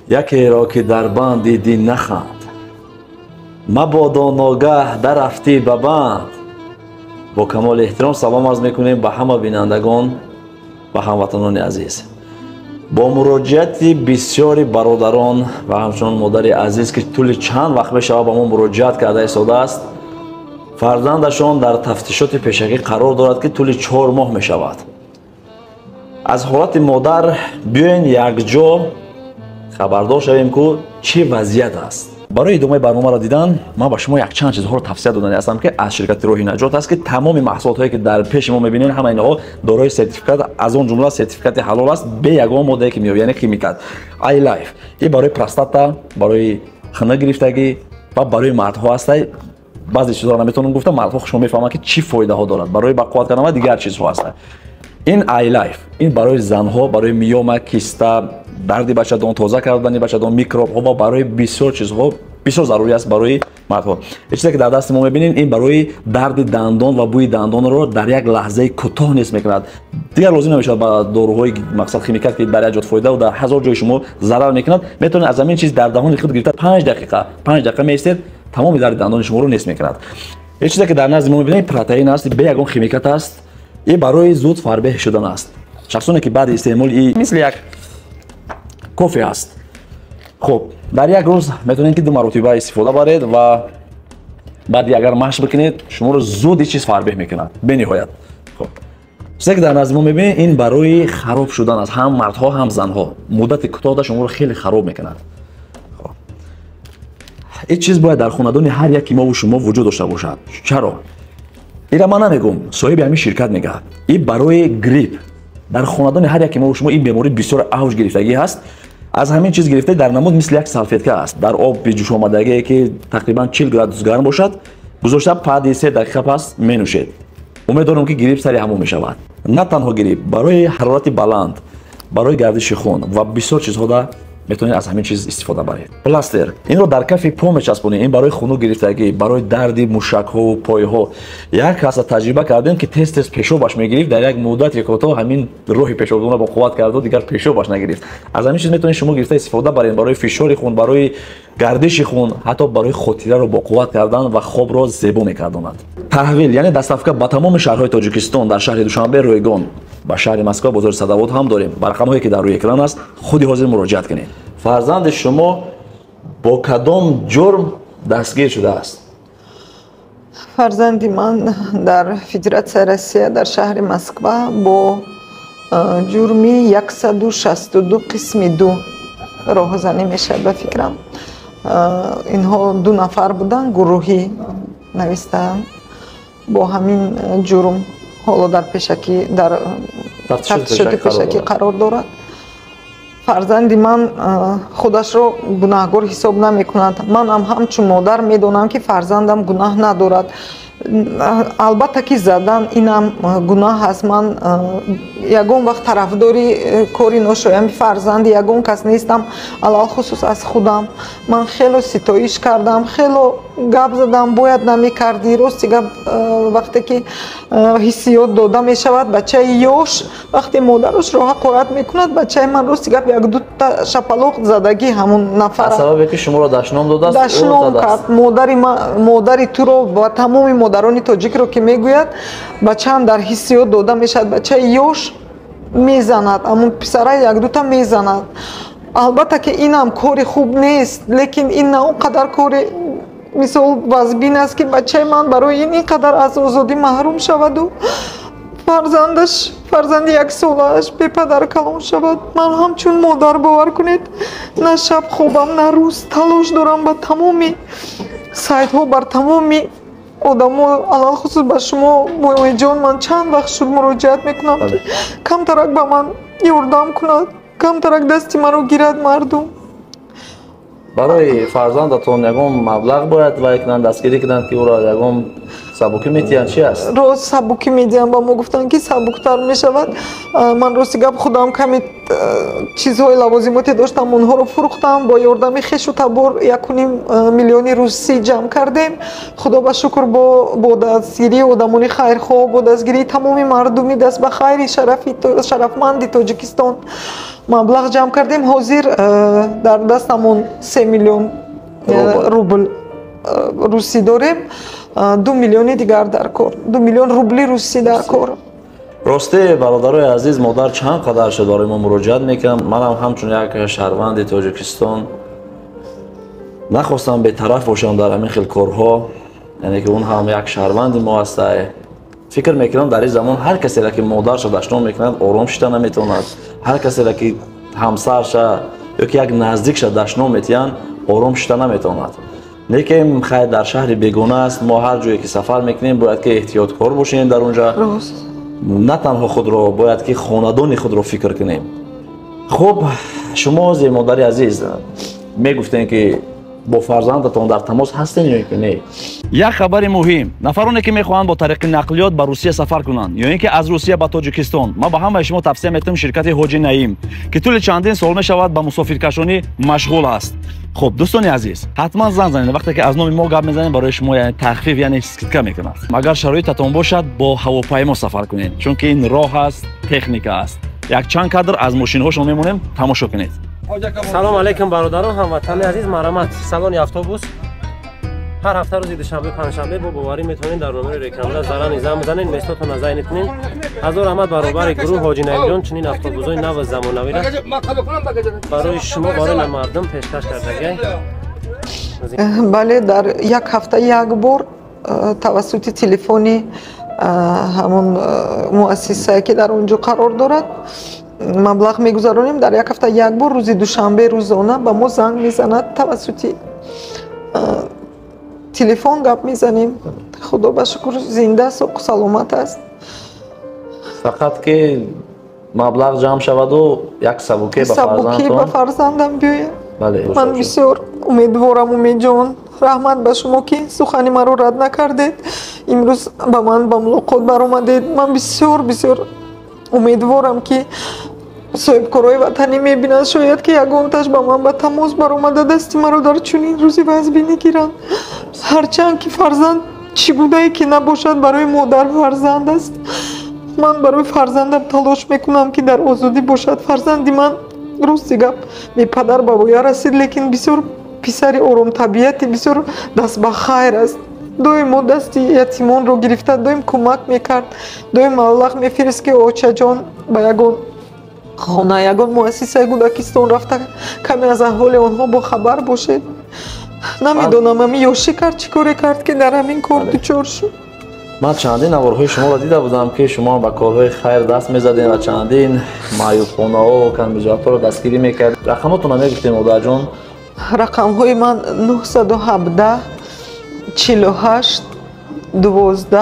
یکی‌را که در بند دیدی نخند، مبادا ناگه دررفتی به بند. با کمال احترام سلام عرض میکنیم به همه بینندگان و هموطنان عزیز. با مراجعت بسیاری برادران و همچنان مادر عزیز که طول چند وقت بشود به ما مراجعت کرده ایستاده است، فرزندشان در تفتیشات پیشگی قرار دارد که طول 4 ماه می شود. از حالت مادر بیاین یک جا خبردار شویم که چه وضعیت است. برای ادامه برنامه را دیدن من با شما یک چند چیزها رو توصیه دادنی هستم که از شرکت راهی نجات است که تمام محصولات هایی که در پیش ما میبینین همه اینها دارای سرتیفیکات از اون جمله سرتیفیکات حلال است به یگان ماده که میاد، یعنی کیمیکات ای لایف. این برای پروستاتا، برای خنک گرفتگی و برای مردها است. بعضی چیزا رو نمیتونم گفتم، مردها شما میفهمن که چی فایده ها دارد. برای بقوت کردن و دیگر چیزها هست. این ای لایف این برای زنها، برای میوم، کیستا، درد بچه‌دان، تازه کردن بچه‌دان، میکروب ها و برای بسیار چیزها بسیار ضروری است برای مردها. چیزی که در دست ما می‌بینید این برای درد دندان و بوی دندان رو در یک لحظه کوتاه نیست میکند. دیگر لازم نمیشه با داروهای مقصد کیمیکات که برای جات فایده و در هزار جای شما ضرر میکند. میتونه از همین چیز در دهان خود گرفته 5 دقیقه میایستید تمام درد دندان شما رو نیست میکند. چیزی که در نزد ما می‌بینید پروتئین است، به یگان کیمیکات است. این برای زود فربه شدن است. شخصانی که بعد استعمال این مثل یک کافی است. خب در یک روز میتونید که 2 مرتبه استفاده برید و بعد اگر مشق بکنید شما رو زود این چیز فربه میکند به نهایت. خب چیزی که در نظر ما میبینید این برای خراب شدن است، هم مردها هم زنها. مدت کوتاه شما رو خیلی خراب میکند. خب این چیز باید در خانه‌دان هر یکی ما و شما وجود داشته باشد. چرا؟ اینا من نمیگم، صاحب همین شرکت میگه این برای گریپ در خانه‌دان هر یکی ما و شما این بیماری بسیار اوج گرفتگی هست. از همین چیز گرفته در نمود مثل یک سالفتکه است، در آب به جوش آمدگی که تقریبا 40 گرادوس گرم باشد گذاشته بعد 3 دقیقه پس می نوشید. امیدوارم که گریپ سری همون می شود. نه تنها گریپ، برای حرارت بلند، برای گردش خون و بسیار چیزها دا میتونید از همین چیز استفاده برید. پلاستر این رو در کف پا میچسبونید. این برای خونو گرفتگی، برای درد موشک ها و پای ها. یک کس تجربه کردیم که تست پیشابش میگرفت، در یک مدت کوتاه همین راه پیشاب رو با قوت کرد و دیگر پیشابش نگرفت. از همین چیز میتونید شما گرفته استفاده برید برای فشار خون، برای گردش خون، حتی برای خاطره رو با قوت کردن و خواب رو زیبا میکردند. تحویل یعنی دستافکه با تمام شهرهای تاجیکستان، در شهر دوشنبه، رویگان، با شهر مسکو، بازار صدوات هم داریم. با رقم‌هایی که در روی اکران است خودی حاضر مراجعت کنید. فرزند شما با کدام جرم دستگیر شده است؟ فرزندی من در فدراسیون روسیه در شهر مسکو با جرمی 162 قسم 2 راهزنی میشه. به فکرم اینها 2 نفر بودن، گروهی نوشتن با همین جرم حالا در پیشکی در تفتیشات پیشکی قرار دارد. فرزندی من خودش رو گناهگار حساب نمی کند. من هم همچون مادر می دانم که فرزندم گناه ندارد. البته که زدن اینم گناه است. من یگان وقت طرفداری کاری ناشایمی فرزند یگان کس نیستم، علال خصوص از خودم. من خیلی ستایش کردم، خیلی گپ زدم، باید نمی کردی. راستی گپ وقتی که حسیات داده می شود بچه یوش وقتی مادرش رو حقارت می کند، بچه من راستی گپ 1-2 تا شپلق زدگی همون نفر سببی که شما رو دشنام داده است. دشنام کرد. مادری تو رو با تمام مادران تاجیک رو که میگوید بچه هم در حسیات داده میشد، بچه یوش میزند، همون پسره 1-2 تا میزند. البته که این هم کاری خوب نیست، لیکن این نه اونقدر کاری مثال وزبین است که بچه من برای اینقدر از آزادی محروم شود و فرزند 1 سالش به پدر کلان شود. من همچون مادر باور کنید نه شب خوابم نه روز تلاش دارم با تمامی سایت ها بر تمامی آدم ها، علال خصوص به شما بایوی جان من چند وقت شد مراجعت میکنم که کم ترک به من یاردم کند، کم ترک دستی من رو گیرد مردم. برای فرزندتون یگان مبلغ باید وای کنند، دستگیری کنند که او را یگان سبوکی میتیان چی است؟ روز سبوکی میدیم با ما گفتن که سبوکتر میشود. من راستی گپ خودم کمی چیزهای لوازماتی داشتم اونها رو فروختم. با یاردم خویش و تبر 1.5 میلیون روسی جمع کردیم. خدا با شکر با دستگیری آدمانی خیرخواه، با دستگیری تمام مردمی دست به خیر شرفمند تاجیکستان مبلغ جمع کردیم. حاضر در دستمون 3 میلیون روبل روسی داریم. 2 میلیون دیگر در کار، 2 میلیون روبلی روسی در کار. راسته برادرای عزیز، مادر چند قدرش داریم و مراجعت میکنم. منم همچون یک شهروند تاجیکستان نخواستم به طرف باشم در همین خیل کارها، یعنی که اون هم یک شهروند ما است. فکر میکنم در این زمان هر کسی را که مادرش دشنام میکند آرام شده نمیتوند. هر کسی را که همسرش یا که یک نزدیکش دشنام میتیان آرام شده نمیتوند. لیکن خیر در شهر بیگانه است. ما هر جایی که سفر میکنیم باید که احتیاطکار باشیم در اونجا. نه تنها خود را، باید که خاندان خود را فکر کنیم. خب شما زی مادر عزیز میگفتین که با فرزندتان در تماس هستین یا اینکه نه؟ یک خبر مهم، نفرانی که میخواهند با طریق نقلیات به روسیه سفر کنند یا اینکه از روسیه به تاجیکستان، ما به همه شما توصیه میکنم شرکت حاجی نعیم که طول چندین سال میشود به مسافرکشانی مشغول است. خب دوستان عزیز، حتما زنگ زنید وقتی که از نام ما گپ میزنیم برای شما یعنی تخفیف یعنی اسکیتکا میکنند. اگر شرایطتان باشد با هواپیما سفر کنید، چون که این راه است، تکنیک است. یک چند کادر از ماشین هاشون میمونیم، تماشا کنید. سلام علیکم برادران هموطن عزیز. مرحمت سالن اتوبوس هر هفته روز دوشنبه پنجشنبه با باوری میتونین در نمره رکاملا زران زنگ بزنین. مستاتون از این کنین. هزار رحمت برابر گروه حاجی نعیم جان چنین اتوبوسای نو زمانوی را برای شما برای مردم پیشکش کرده. بله، در یک هفته یک بار توسط تلفنی همون مؤسسه که در اونجا قرار دارد مبلغ میگذارونیم. در یک هفته یک بار روز دوشنبه روزانه به ما زنگ میزند، توسط تلفن گپ میزنیم. خدا به شکر زنده سوق سلامت است. فقط که مبلغ جمع شود و یک سبوکی به فرزندم بیاید. بله، من بسیار امیدوارم امید جان، رحمت به شما که سخنی من رو رد نکردید، امروز به من به ملاقات برآمدید. من بسیار امیدوارم که صاحب کارهای وطنی میبینند شاید که یگانتش به من به تماس برآمده دستی مرا در چنین روزی وضعی گیرند. هرچند که فرزند چی بوده که نباشد برای مادر فرزند است. من برای فرزندم تلاش میکنم که در آزادی باشد. فرزندی من راستی گپ به پدر بابایا رسید، لیکن بسیار پسر آرام طبیعتی، بسیار دست به خیر است. دویم دستی یتیمان رو گرفته، دویم کمک میکرد، دویم مبلغ میفرست که آچه جان به یگان خانه یگان مؤسسه کودکستان رفته کمی از احوال آنها با خبر باشید. نمیدونم امی یاشی کرد چی کاری کرد که در همین کار دچار شد. من چندین نوارهای شما را دیده بودم که شما به کارهای خیر دست میزدین و چندین معیوبخانه ها و کنبیجات ها رو دستگیری میکرد. رقماتون رو میگفتین مادر جان؟ رقم های من 917 48 12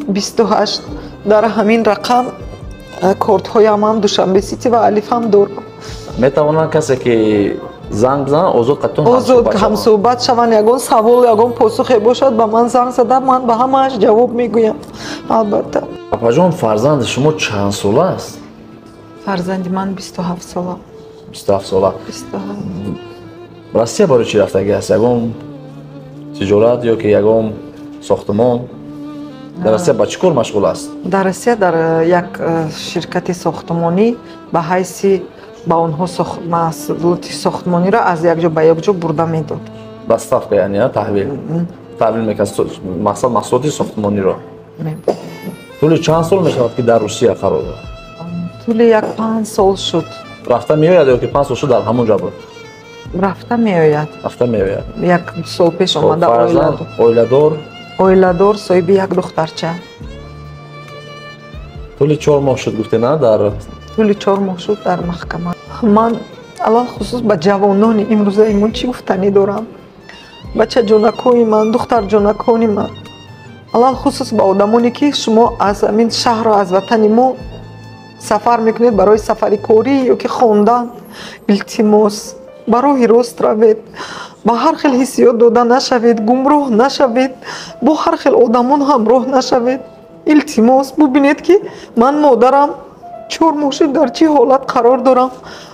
28. در همین رقم کارت های هم دوشنبه سیتی و الف هم دارم. میتوانند کسی که زنگ بزنن آزاد هم صحبت شوند، یگان سوال یگان پاسخی باشد به من زنگ زده، من به همه‌اش جواب میگویم. البته پاپا جان فرزند شما چند ساله است؟ فرزند من 27 ساله. 27 ساله. 27. روسیه برای چی رفتگی است؟ یگان تجارت یا که یگان ساختمان؟ در روسیه با چی کار مشغول است؟ در روسیه در یک شرکت ساختمانی به حیث با اونها محصولات ساختمانی را از یک جا به یک جا برده میداد. بستافکا یعنی تحویل میکرد محصولات ساختمانی را. طول چند سال میشود که در روسیه قرار دارد؟ طول یک 5 سال شد. رفته میآید یا که 5 سال شد در همونجا بود؟ رفته میآید. یک سال پیش آمده. اویله دار صاحب یک دخترچه. طول 4 ماه شد گفته نه در طول 4 ماه شد در محکمه. من الان خصوص به جوانان امروزه ایمون چی گفتنی دارم؟ بچه جانکوی من، دختر جانکانی من، الان خصوص به آدمانی که شما از این شهر و از وطن ما سفر میکنید برای سفری کاری یا که خواندن، التماس برای راست روید. ба ҳар хел ҳиссиёт дода нашавед, гумроҳ нашавед, бо ҳар хел одамон ҳамроҳ нашавед. илтимос бубинед ки ман модарам 4 моҳши дар чӣ ҳолат қарор дорам.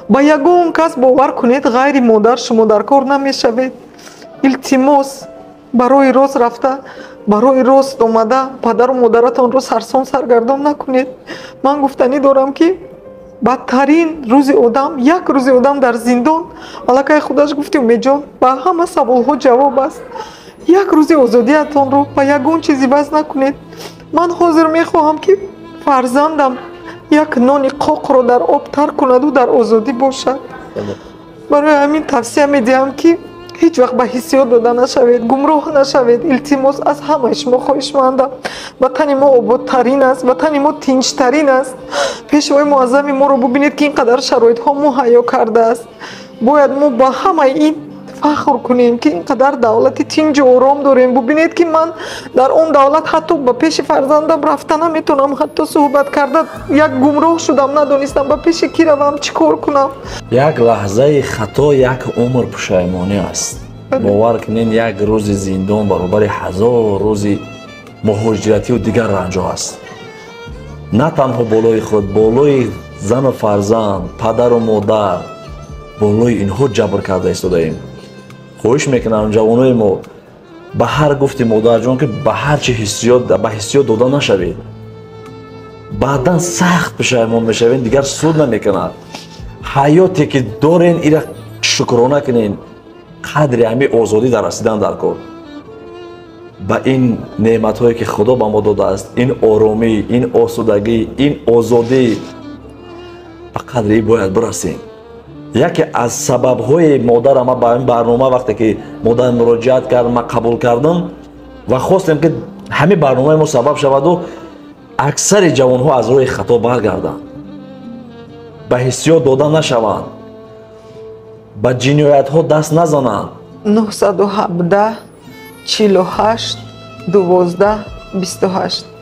ба ягон кас бовар кунед ғайри модар шумо дар кор намешавед. илтимос барои рост рафта, барои рост омада падару модаратонро сарсон саргардон накунед. ман гуфтанӣ дорам ки бадтарин рӯзи одам як рӯзи одам дар зиндон. аллакай худаш гуфти умедҷон ба ҳама саволҳо ҷавоб аст. як рӯзи озодиатонро ба ягон чиз иваз накунед. ман ҳозир мехоҳам ки фарзандам як нони қоқро дар об тар кунаду дар озодӣ бошад. барои ҳамин тавсия медиҳам ки ҳеҷ вақт ба ҳиссиёт дода нашавед, гумроҳ нашавед. илтимос аз ҳамаи шумо хоҳишмандам. ватани мо ободтарин аст, ватани мо тинҷтарин аст. пешвои муаззами моро бубинед ки ин қадар шароитҳо муҳайё кардааст. бояд мо ба ҳамаи ин фахр кунем ки ин қадар давлати тинҷу ором дорем. бубинед ки ман дар он давлат ҳатто ба пеши фарзандам рафта наметонам, ҳатто суҳбат карда як гумроҳ шудам, надонистам ба пеши ки равам, чӣ кор кунам. як лаҳзаи хато як умр пушаймонӣ аст. бовар кунед як рӯзи зиндон баробари 1000 рӯзи муҳоҷиратию дигар ранҷо аст. на танҳо болои худ, болои зану фарзанд, падару модар, болои инҳо ҷабр карда истодаем. хоҳиш мекунам ҷавонои мо ба ҳар гуфти модарҷон ки ба ҳар чӣ ба ҳиссиёт дода нашавед. баъдан сахт пушаймон мешавед, дигар суд намекунад. ҳаёте ки дорен ира шукрона кунен, қадри ҳамин озодӣ дар расидан дар кор. ба ин неъматҳое ки худо ба мо додааст, ин оромӣ, ин осудагӣ, ин озодӣ, ба қадри бояд бирасем. яке аз сабабҳои модар ама ба ин барнома вақте ки модар муроҷиат кард, ма қабул кардам ва хостем ки ҳамин барномаи мо сабаб шаваду аксари ҷавонҳо аз роҳи хато баргарданд, ба ҳиссиёт дода нашаванд, ба ҷиноятҳо даст назананд. 917 48 12 28